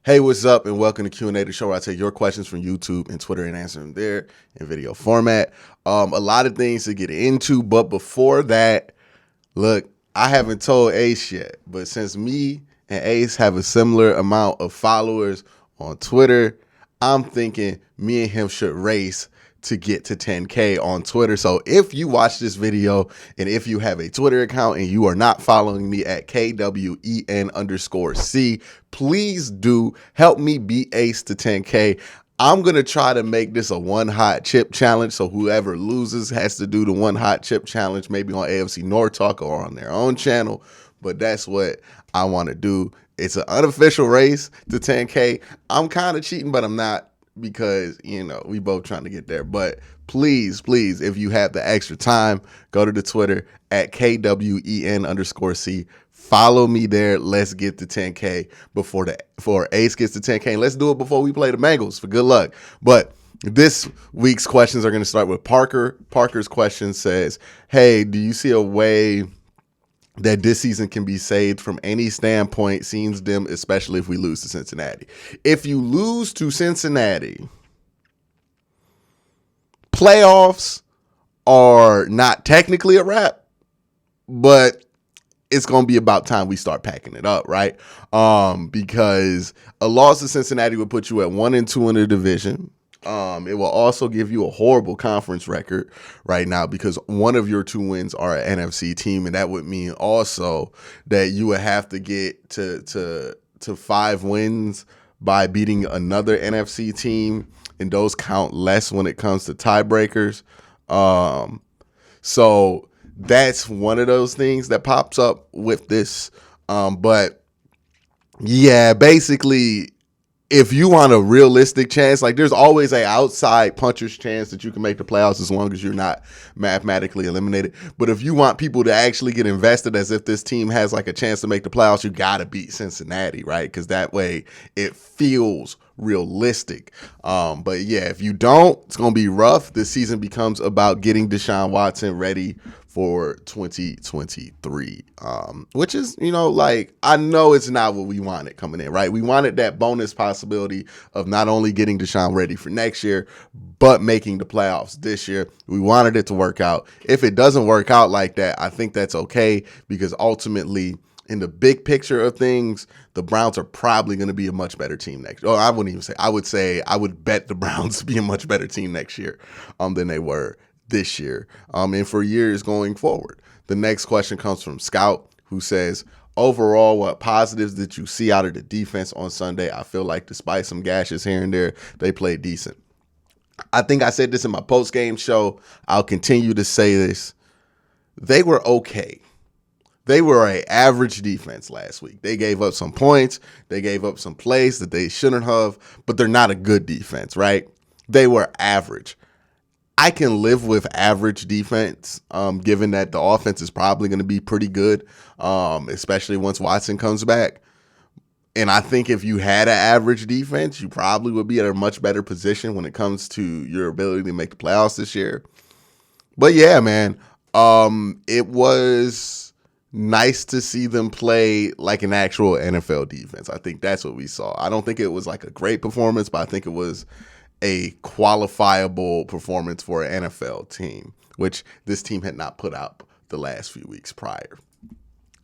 Hey, what's up, and welcome to Q&A, the show where I take your questions from YouTube and Twitter and answer them there in video format. A lot of things to get into, but before that, look, I haven't told Ace yet, but since me and Ace have a similar amount of followers on Twitter, I'm thinking me and him should race to get to 10K on Twitter. So if you watch this video and if you have a Twitter account and you are not following me at KWEN_C, please do help me beat Ace to 10K. I'm going to try to make this a one hot chip challenge. So whoever loses has to do the one hot chip challenge, maybe on AFC North Talk or on their own channel. But that's what I want to do. It's an unofficial race to 10K. I'm kind of cheating, but I'm not, because, we both trying to get there. But please, if you have the extra time, go to the Twitter at KWEN_C. Follow me there. Let's get to 10K before Ace gets to 10K. And let's do it before we play the Bengals for good luck. But this week's questions are going to start with Parker. Parker's question says, hey, do you see a way that this season can be saved from any standpoint? Seems dim, especially if we lose to Cincinnati. If you lose to Cincinnati, playoffs are not technically a wrap, but it's going to be about time we start packing it up, right? Because a loss to Cincinnati would put you at 1-2 in the division. It will also give you a horrible conference record right now because one of your two wins are an NFC team, and that would mean also that you would have to get to 5 wins by beating another NFC team, and those count less when it comes to tiebreakers. So that's one of those things that pops up with this. But yeah, basically, if you want a realistic chance, like there's always a outside puncher's chance that you can make the playoffs as long as you're not mathematically eliminated. But if you want people to actually get invested as if this team has like a chance to make the playoffs, you got to beat Cincinnati, right? Because that way it feels realistic. But yeah, if you don't, it's going to be rough. This season becomes about getting Deshaun Watson ready for 2023, which is, I know it's not what we wanted coming in, right? We wanted that bonus possibility of not only getting Deshaun ready for next year, but making the playoffs this year. We wanted it to work out. If it doesn't work out like that, I think that's okay, because ultimately, in the big picture of things, the Browns are probably going to be a much better team next year. Or I wouldn't even say, I would bet the Browns to be a much better team next year than they were this year, and for years going forward. The next question comes from Scout, who says, overall, what positives did you see out of the defense on Sunday? I feel like despite some gashes here and there, they played decent. I think I said this in my post-game show. I'll continue to say this. They were okay. They were an average defense last week. They gave up some points. They gave up some plays that they shouldn't have, but they're not a good defense, right? They were average. I can live with average defense, given that the offense is probably going to be pretty good, especially once Watson comes back. And I think if you had an average defense, you probably would be at a much better position when it comes to your ability to make the playoffs this year. But yeah, man, it was nice to see them play like an actual NFL defense. I think that's what we saw. I don't think it was like a great performance, but I think it was a qualifiable performance for an NFL team, which this team had not put out the last few weeks prior.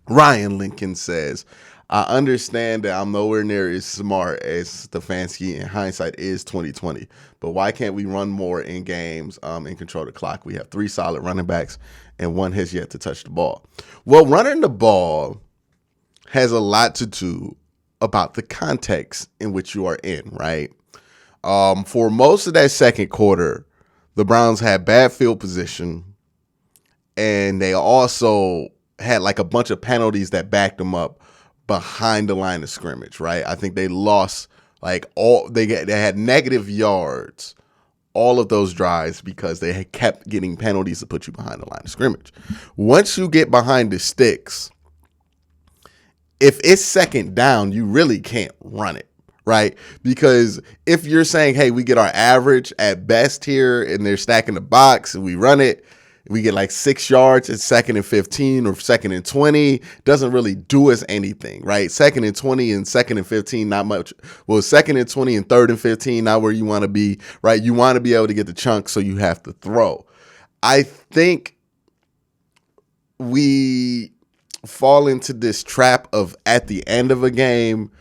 Ryan Lincoln says, I understand that I'm nowhere near as smart as Stefanski, and hindsight is 2020, but why can't we run more in games and control the clock? We have 3 solid running backs, and one has yet to touch the ball. Well, running the ball has a lot to do about the context in which you are in, right? For most of that second quarter, the Browns had bad field position, and they also had like a bunch of penalties that backed them up behind the line of scrimmage, right? I think they lost they had negative yards all of those drives because they had kept getting penalties to put you behind the line of scrimmage. Once you get behind the sticks, if it's second down, you really can't run it, right? Because if you're saying, hey, we get our average at best here and they're stacking the box and we run it, We get like 6 yards at 2nd and 15 or 2nd and 20. Doesn't really do us anything, right? 2nd and 20 and 2nd and 15, not much. Well, 2nd and 20 and 3rd and 15, not where you want to be, right? You want to be able to get the chunk, so you have to throw. I think we fall into this trap of at the end of a game,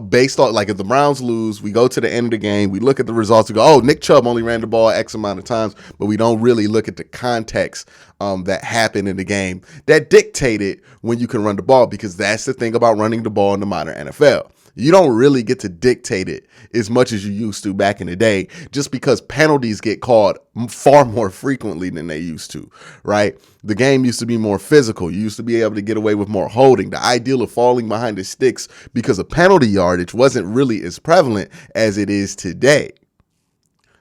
based on, like, if the Browns lose, we go to the end of the game, we look at the results, we go, oh, Nick Chubb only ran the ball X amount of times, but we don't really look at the context that happened in the game that dictated when you can run the ball, because that's the thing about running the ball in the modern NFL. You don't really get to dictate it as much as you used to back in the day, just because penalties get called far more frequently than they used to, right? The game used to be more physical. You used to be able to get away with more holding. The ideal of falling behind the sticks because of penalty yardage wasn't really as prevalent as it is today.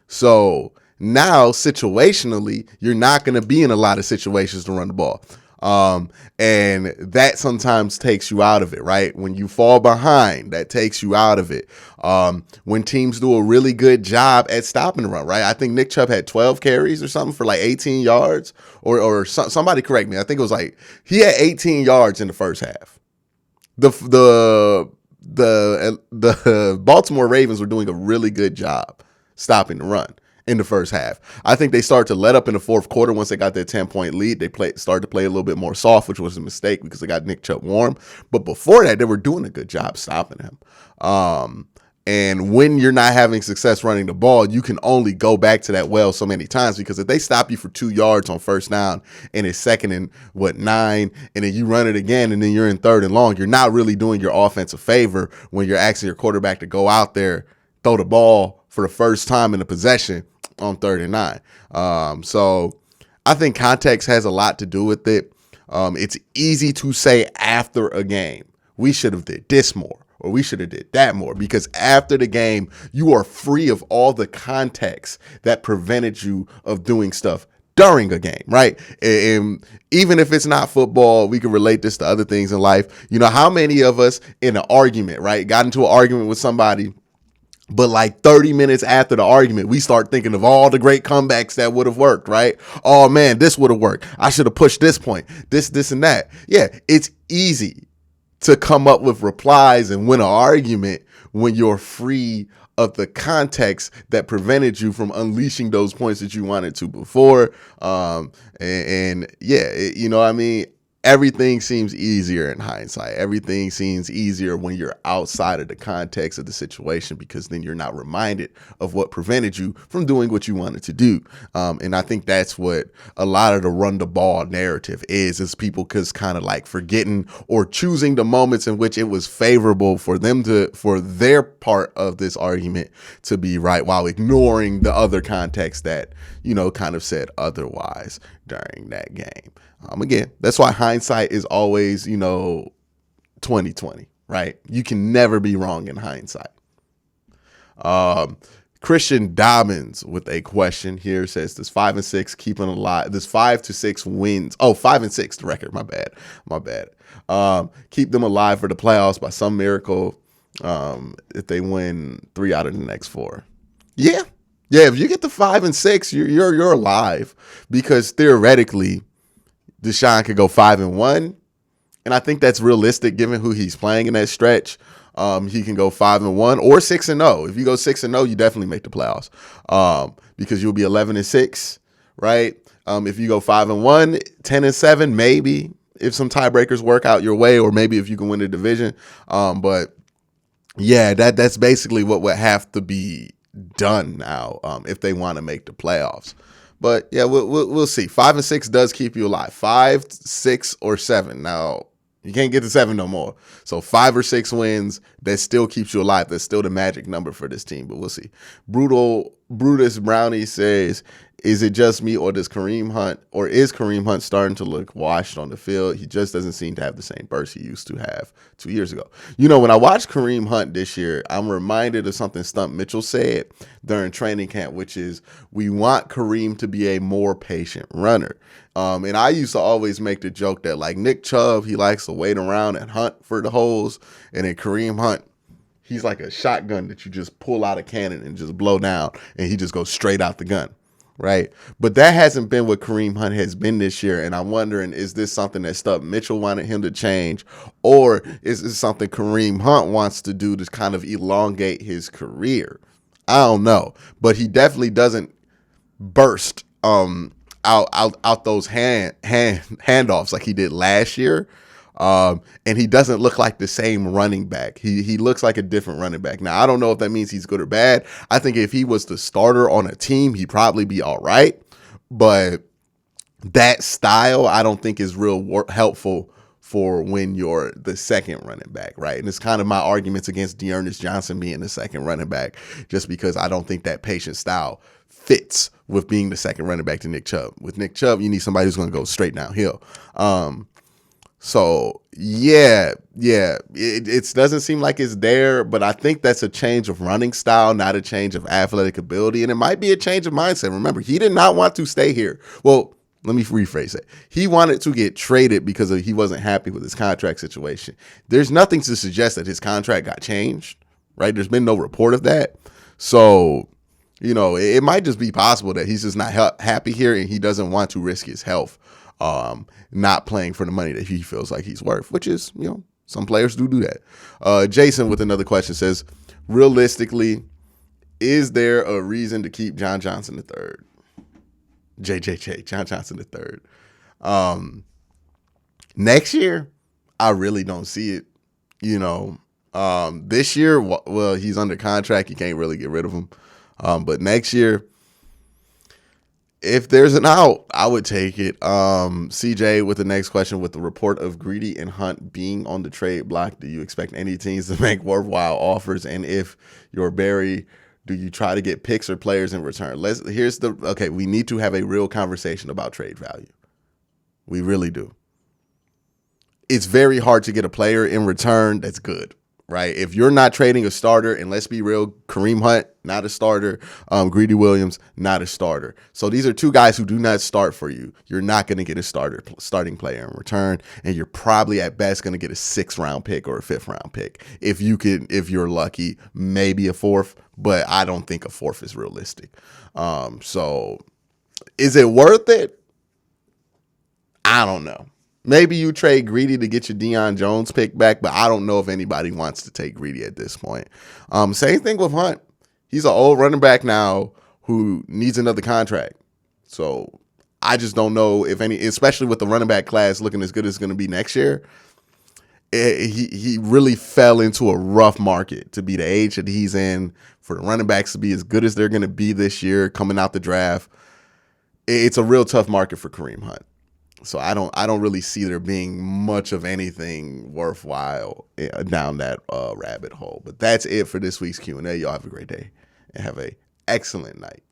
So now, situationally, you're not going to be in a lot of situations to run the ball. And that sometimes takes you out of it, right? When you fall behind, that takes you out of it. When teams do a really good job at stopping the run, right? I think Nick Chubb had 12 carries or something for like 18 yards, or somebody correct me. I think it was like he had 18 yards in the first half. The Baltimore Ravens were doing a really good job stopping the run in the first half. I think they started to let up in the fourth quarter once they got their 10-point lead. They started to play a little bit more soft, which was a mistake because they got Nick Chubb warm. But before that, they were doing a good job stopping him. And when you're not having success running the ball, you can only go back to that well so many times, because if they stop you for 2 yards on first down and it's 2nd and 9, and then you run it again and then you're in 3rd and long, you're not really doing your offense a favor when you're asking your quarterback to go out there, throw the ball for the first time in the possession on 3rd and 9. So I think context has a lot to do with it. It's easy to say after a game, we should have did this more, or we should have did that more, because after the game, you are free of all the context that prevented you of doing stuff during a game, right? And even if it's not football, we can relate this to other things in life. You know, how many of us in an argument, right, got into an argument with somebody, but like 30 minutes after the argument, we start thinking of all the great comebacks that would have worked, right? Oh man, this would have worked. I should have pushed this point, this and that. Yeah, it's easy to come up with replies and win an argument when you're free of the context that prevented you from unleashing those points that you wanted to before. You know what I mean? Everything seems easier in hindsight. Everything seems easier when you're outside of the context of the situation, because then you're not reminded of what prevented you from doing what you wanted to do. And I think that's what a lot of the run the ball narrative is people just kind of like forgetting or choosing the moments in which it was favorable for them for their part of this argument to be right, while ignoring the other context that, you know, kind of said otherwise during that game. Again, that's why hindsight is always, you know, 2020, right? You can never be wrong in hindsight. Christian Dobbins with a question here says, does 5 and 6 keep them alive? Does 5 to 6 wins? Oh, 5 and 6, the record. My bad. Keep them alive for the playoffs by some miracle if they win 3 out of the next 4. Yeah. If you get to 5 and 6, you're alive, because theoretically Deshaun could go 5 and 1, and I think that's realistic given who he's playing in that stretch. He can go 5 and 1 or 6 and 0. If you go 6 and 0, you definitely make the playoffs, because you'll be 11 and 6, right? If you go 5 and 1, 10 and 7, maybe if some tiebreakers work out your way, or maybe if you can win the division. But yeah, that's basically what would have to be done now if they want to make the playoffs. But yeah, we'll see. 5 and 6 does keep you alive. 5, 6, or 7. Now you can't get to 7 no more. So 5 or 6 wins, that still keeps you alive. That's still the magic number for this team. But we'll see. Brutus Brownie says, is it just me, or is Kareem Hunt starting to look washed on the field? He just doesn't seem to have the same burst he used to have 2 years ago. You know, when I watch Kareem Hunt this year, I'm reminded of something Stump Mitchell said during training camp, which is we want Kareem to be a more patient runner. And I used to always make the joke that, like, Nick Chubb, he likes to wait around and hunt for the holes. And then Kareem Hunt, he's like a shotgun that you just pull out a cannon and just blow down, and he just goes straight out the gun. right? But that hasn't been what Kareem Hunt has been this year. And I'm wondering, is this something that Stubb Mitchell wanted him to change? Or is this something Kareem Hunt wants to do to kind of elongate his career? I don't know. But he definitely doesn't burst out those handoffs like he did last year. And he doesn't look like the same running back. He looks like a different running back. Now, I don't know if that means he's good or bad. I think if he was the starter on a team, he'd probably be all right. But that style, I don't think is real helpful for when you're the second running back, right? And it's kind of my arguments against Dearness Johnson being the second running back, just because I don't think that patient style fits with being the second running back to Nick Chubb. With Nick Chubb, you need somebody who's going to go straight downhill. So it doesn't seem like it's there, but I think that's a change of running style, not a change of athletic ability, and it might be a change of mindset. Remember, he did not want to stay here. Well, let me rephrase it. He wanted to get traded because he wasn't happy with his contract situation. There's nothing to suggest that his contract got changed, right? There's been no report of that. So, it might just be possible that he's just not happy here and he doesn't want to risk his health not playing for the money that he feels like he's worth, which is, some players do that. Jason with another question says, realistically, is there a reason to keep John Johnson III? John Johnson III. Next year, I really don't see it. This year, well, he's under contract. You can't really get rid of him. But next year, if there's an out, I would take it. CJ with the next question, with the report of Greedy and Hunt being on the trade block, do you expect any teams to make worthwhile offers? And if you're Barry, do you try to get picks or players in return? We need to have a real conversation about trade value. We really do. It's very hard to get a player in return that's good, right? If you're not trading a starter, and let's be real, Kareem Hunt, not a starter. Greedy Williams, not a starter. So these are two guys who do not start for you. You're not going to get a starting player in return, and you're probably at best going to get a 6th-round pick or a 5th-round pick. If you're lucky, maybe a 4th, but I don't think a 4th is realistic. So is it worth it? I don't know. Maybe you trade Greedy to get your Deion Jones pick back, but I don't know if anybody wants to take Greedy at this point. Same thing with Hunt. He's an old running back now who needs another contract. So I just don't know if any, especially with the running back class looking as good as it's going to be next year. He really fell into a rough market to be the age that he's in, for the running backs to be as good as they're going to be this year coming out the draft. It's a real tough market for Kareem Hunt. So I don't really see there being much of anything worthwhile down that rabbit hole. But that's it for this week's Q&A. Y'all have a great day and have an excellent night.